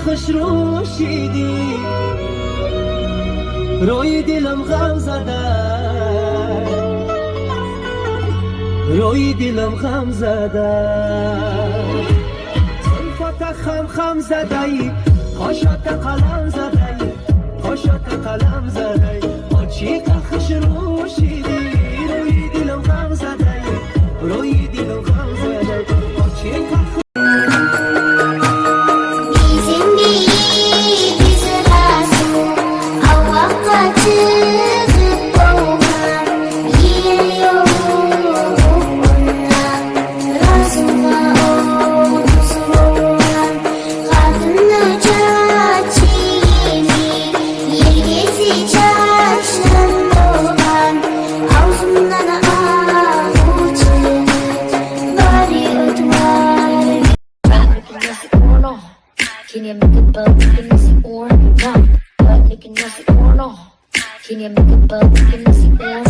خوش روشیدی روی دلم غم زده روی دلم غم زده صنفت خم خم زده ای قاشت قلم زده ای قاشت قلم زده ای آچی که خوش روشیدی روی دلم غم زده ای روی دلم غم زده ای آچی که Can you make it buzz? Can you see orange? No, but you can see orange. Can you make it buzz? Can you see orange?